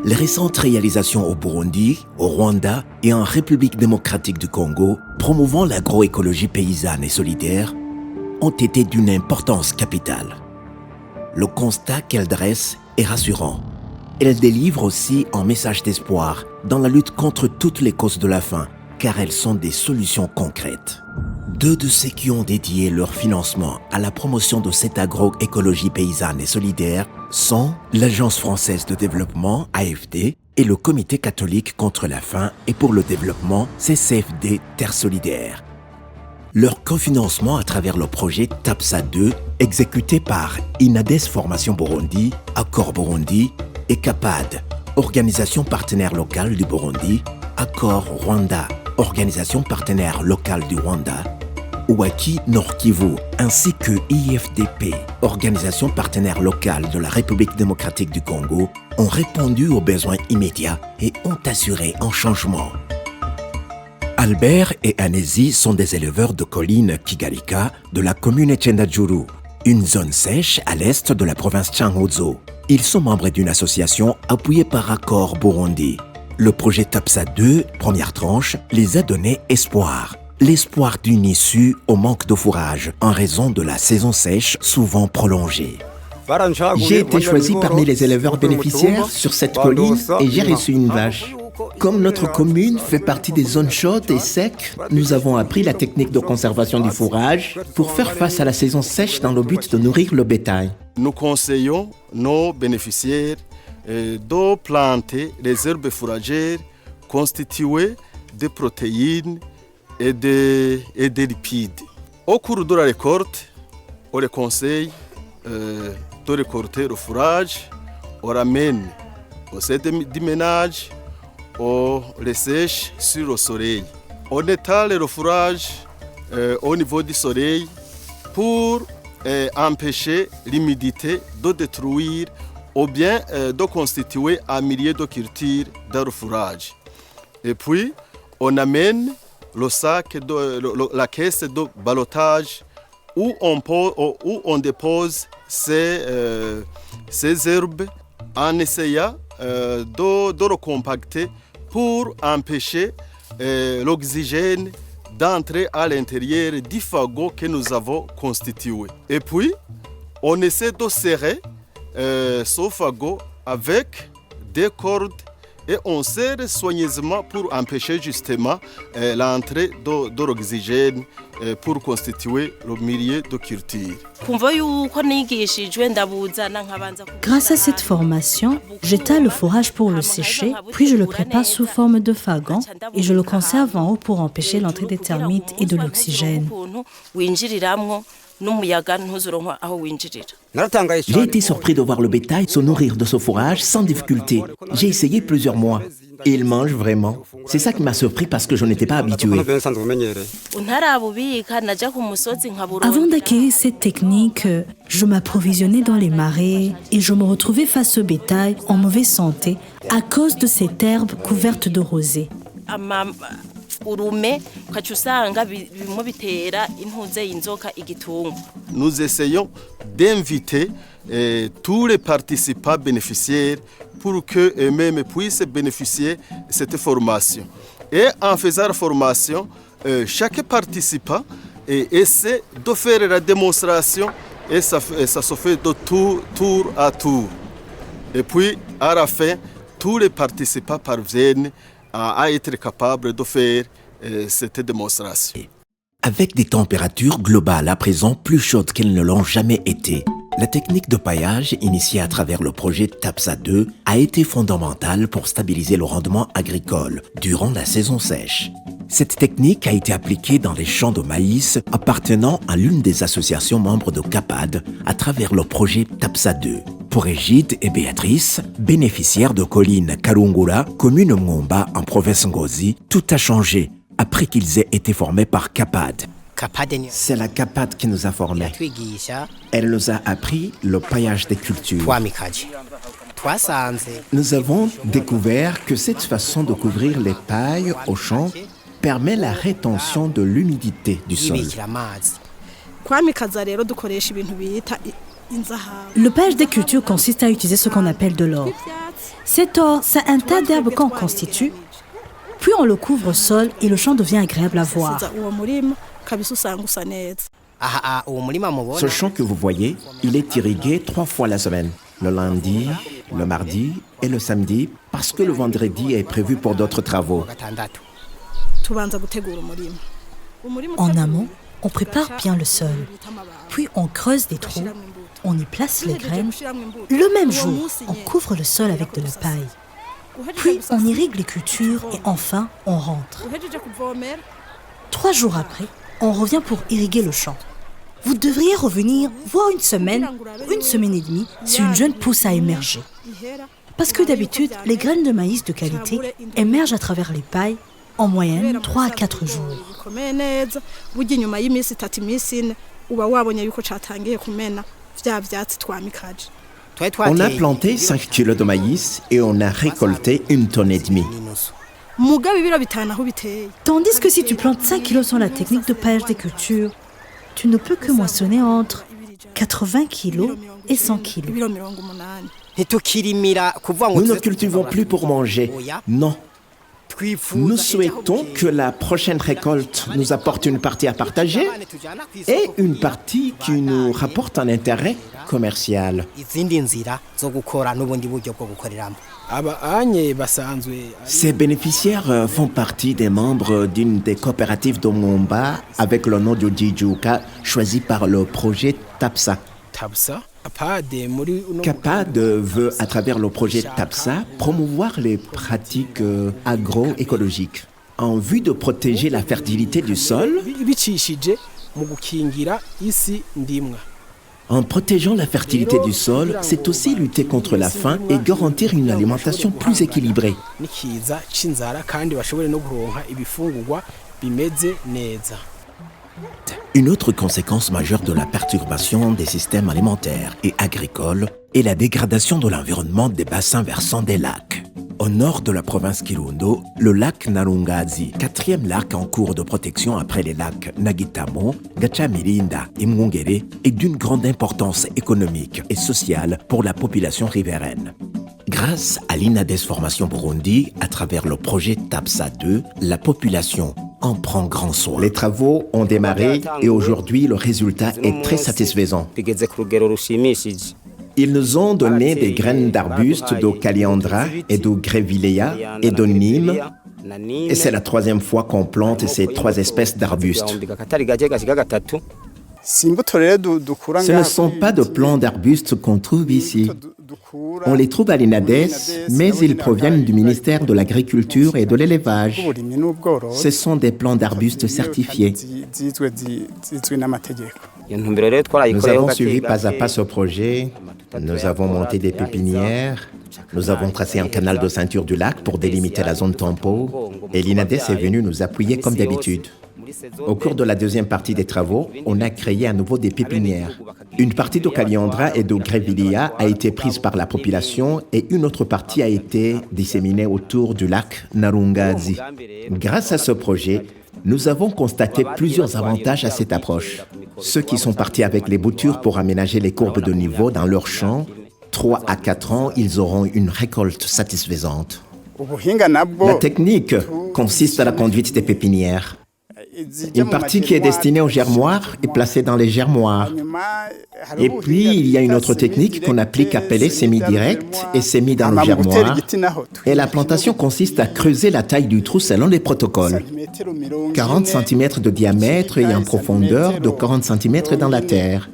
Les récentes réalisations au Burundi, au Rwanda et en République démocratique du Congo, promouvant l'agroécologie paysanne et solidaire, ont été d'une importance capitale. Le constat qu'elle dresse est rassurant. Elle délivre aussi un message d'espoir dans la lutte contre toutes les causes de la faim, car elles sont des solutions concrètes. Deux de ceux qui ont dédié leur financement à la promotion de cette agroécologie paysanne et solidaire sont l'Agence française de développement, AFD, et le Comité catholique contre la faim et pour le développement, CCFD Terre solidaire. Leur cofinancement à travers le projet TAPSA 2, exécuté par INADES Formation Burundi, Accor Burundi et CAPAD, organisation partenaire locale du Burundi, Accor Rwanda, organisation partenaire locale du Rwanda, Ouaki Nord Kivu, ainsi que IFDP, organisation partenaire locale de la République démocratique du Congo, ont répondu aux besoins immédiats et ont assuré un changement. Albert et Anesi sont des éleveurs de collines Kigalika de la commune Tchendajuru, une zone sèche à l'est de la province Cankuzo. Ils sont membres d'une association appuyée par Accor Burundi. Le projet TAPSA 2, première tranche, les a donné espoir. L'espoir d'une issue au manque de fourrage en raison de la saison sèche souvent prolongée. J'ai été choisi parmi les éleveurs bénéficiaires sur cette colline et j'ai reçu une vache. Comme notre commune fait partie des zones chaudes et secs, nous avons appris la technique de conservation du fourrage pour faire face à la saison sèche dans le but de nourrir le bétail. Nous conseillons nos bénéficiaires de planter les herbes fourragères constituées de protéines et de lipides. Au cours de la récolte, on les conseille de récolter le fourrage, on ramène au sein du ménage, on les sèche sur le soleil. On étale le fourrage au niveau du soleil pour empêcher l'humidité de détruire ou bien de constituer un milieu de culture dans le fourrage. Et puis, on amène le sac, la caisse de ballottage où on dépose ces herbes en essayant de le compacter pour empêcher l'oxygène d'entrer à l'intérieur du fagot que nous avons constitué. Et puis, on essaie de serrer ce fagot avec des cordes et on serre soigneusement pour empêcher justement l'entrée de l'oxygène pour constituer le milieu de culture. Grâce à cette formation, j'étale le fourrage pour le sécher, puis je le prépare sous forme de fagan et je le conserve en haut pour empêcher l'entrée des termites et de l'oxygène. J'ai été surpris de voir le bétail se nourrir de ce fourrage sans difficulté. J'ai essayé plusieurs mois. Et il mange vraiment. C'est ça qui m'a surpris parce que je n'étais pas habitué. Avant d'acquérir cette technique, je m'approvisionnais dans les marais et je me retrouvais face au bétail en mauvaise santé à cause de cette herbe couverte de rosée. Nous essayons d'inviter tous les participants bénéficiaires pour qu'eux-mêmes puissent bénéficier de cette formation. Et en faisant la formation, chaque participant essaie de faire la démonstration et ça se fait de tour à tour. Et puis, à la fin, tous les participants parviennent à être capables de faire cette démonstration. Avec des températures globales à présent plus chaudes qu'elles ne l'ont jamais été, la technique de paillage initiée à travers le projet TAPSA 2 a été fondamentale pour stabiliser le rendement agricole durant la saison sèche. Cette technique a été appliquée dans les champs de maïs appartenant à l'une des associations membres de CAPAD à travers le projet TAPSA 2. Pour Égide et Béatrice, bénéficiaires de collines Karungura, commune Mwomba en province Ngozi, tout a changé après qu'ils aient été formés par CAPAD. C'est la CAPAD qui nous a formés. Elle nous a appris le paillage des cultures. Nous avons découvert que cette façon de couvrir les pailles au champ permet la rétention de l'humidité du sol. Le paillage des cultures consiste à utiliser ce qu'on appelle de l'or. C'est un tas d'herbes qu'on constitue, puis on le couvre au sol et le champ devient agréable à voir. Ce champ que vous voyez, il est irrigué 3 fois la semaine. Le lundi, le mardi et le samedi, parce que le vendredi est prévu pour d'autres travaux. En amont, on prépare bien le sol, puis on creuse des trous, on y place les graines. Le même jour, on couvre le sol avec de la paille. Puis on irrigue les cultures et enfin on rentre. 3 jours après, on revient pour irriguer le champ. Vous devriez revenir voir une semaine et demie si une jeune pousse à émerger. Parce que d'habitude, les graines de maïs de qualité émergent à travers les pailles en moyenne 3 à 4 jours. On a planté 5 kilos de maïs et on a récolté 1,5 tonne. Tandis que si tu plantes 5 kilos sans la technique de paillage des cultures, tu ne peux que moissonner entre 80 kilos et 100 kilos. Nous ne cultivons plus pour manger, non. Nous souhaitons que la prochaine récolte nous apporte une partie à partager et une partie qui nous rapporte un intérêt commercial. Ces bénéficiaires font partie des membres d'une des coopératives de Momba avec le nom de Djijuka choisi par le projet TAPSA. CAPAD veut, à travers le projet TAPSA, promouvoir les pratiques agroécologiques en vue de protéger la fertilité du sol. En protégeant la fertilité du sol, c'est aussi lutter contre la faim et garantir une alimentation plus équilibrée. Une autre conséquence majeure de la perturbation des systèmes alimentaires et agricoles est la dégradation de l'environnement des bassins versants des lacs. Au nord de la province Kirundo, le lac Narungazi, 4e lac en cours de protection après les lacs Nagitamo, Gachamirinda et Mwongere, est d'une grande importance économique et sociale pour la population riveraine. Grâce à l'INADES Formation Burundi, à travers le projet TAPSA 2, la population en prend grand soin. Les travaux ont démarré et aujourd'hui le résultat est très satisfaisant. Ils nous ont donné des graines d'arbustes de Kaliandra et de Grevillea et de Nîmes. Et c'est la 3e fois qu'on plante ces 3 espèces d'arbustes. Ce ne sont pas de plants d'arbustes qu'on trouve ici. On les trouve à l'INADES, mais ils proviennent du ministère de l'Agriculture et de l'Élevage. Ce sont des plants d'arbustes certifiés. Nous avons suivi pas à pas ce projet. Nous avons monté des pépinières. Nous avons tracé un canal de ceinture du lac pour délimiter la zone tempo. Et l'INADES est venu nous appuyer comme d'habitude. Au cours de la 2e partie des travaux, on a créé à nouveau des pépinières. Une partie de Kaliandra et de Grevillea a été prise par la population et une autre partie a été disséminée autour du lac Narungazi. Grâce à ce projet, nous avons constaté plusieurs avantages à cette approche. Ceux qui sont partis avec les boutures pour aménager les courbes de niveau dans leurs champs, 3 à 4 ans, ils auront une récolte satisfaisante. La technique consiste à la conduite des pépinières. Une partie qui est destinée aux germoirs est placée dans les germoirs. Et puis, il y a une autre technique qu'on applique appelée semi-direct et semi dans le germoir. Et la plantation consiste à creuser la taille du trou selon les protocoles. 40 cm de diamètre et en profondeur de 40 cm dans la terre.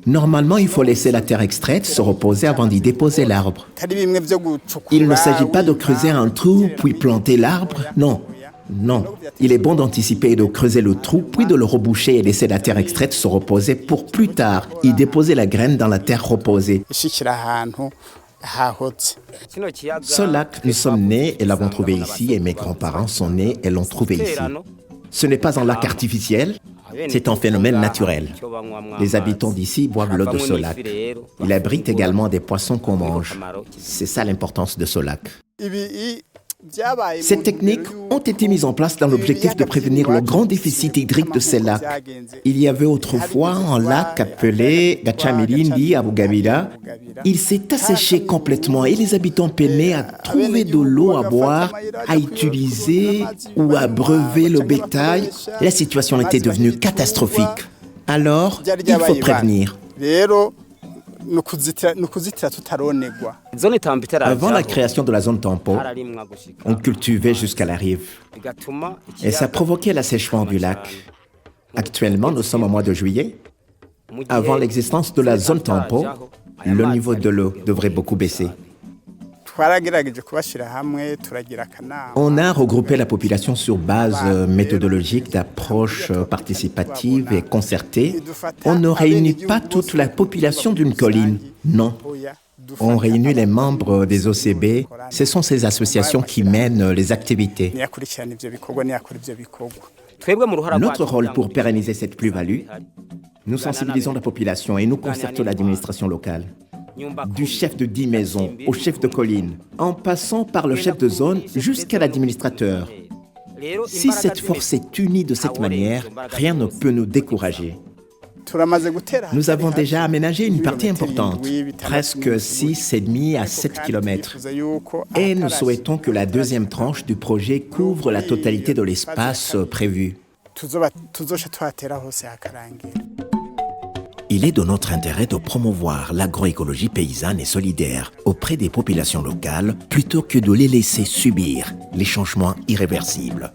Normalement, il faut laisser la terre extraite se reposer avant d'y déposer l'arbre. Il ne s'agit pas de creuser un trou puis planter l'arbre, non. Non, il est bon d'anticiper et de creuser le trou, puis de le reboucher et laisser la terre extraite se reposer pour plus tard y déposer la graine dans la terre reposée. Ce lac, nous sommes nés et l'avons trouvé ici, et mes grands-parents sont nés et l'ont trouvé ici. Ce n'est pas un lac artificiel, c'est un phénomène naturel. Les habitants d'ici boivent l'eau de ce lac. Il abrite également des poissons qu'on mange. C'est ça l'importance de ce lac. Ces techniques ont été mises en place dans l'objectif de prévenir le grand déficit hydrique de ces lacs. Il y avait autrefois un lac appelé Gachamirindi à Bugabira. Il s'est asséché complètement et les habitants peinaient à trouver de l'eau à boire, à utiliser ou à breuver le bétail. La situation était devenue catastrophique. Alors, il faut prévenir. Avant la création de la zone Tampo, on cultivait jusqu'à la rive et ça provoquait l'assèchement du lac. Actuellement, nous sommes au mois de juillet. Avant l'existence de la zone Tampo, le niveau de l'eau devrait beaucoup baisser. On a regroupé la population sur base méthodologique d'approche participative et concertée. On ne réunit pas toute la population d'une colline, non. On réunit les membres des OCB. Ce sont ces associations qui mènent les activités. Notre rôle pour pérenniser cette plus-value, nous sensibilisons la population et nous concertons l'administration locale. Du chef de 10 maisons au chef de colline, en passant par le chef de zone jusqu'à l'administrateur. Si cette force est unie de cette manière, rien ne peut nous décourager. Nous avons déjà aménagé une partie importante, presque 6,5 à 7 km. Et nous souhaitons que la deuxième tranche du projet couvre la totalité de l'espace prévu. Il est de notre intérêt de promouvoir l'agroécologie paysanne et solidaire auprès des populations locales plutôt que de les laisser subir les changements irréversibles.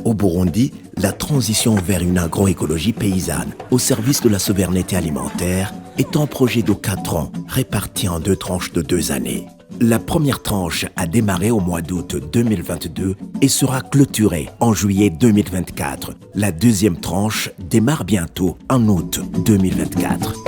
Au Burundi, la transition vers une agroécologie paysanne au service de la souveraineté alimentaire est un projet de 4 ans réparti en 2 tranches de 2 années. La première tranche a démarré au mois d'août 2022 et sera clôturée en juillet 2024. La deuxième tranche démarre bientôt en août 2024.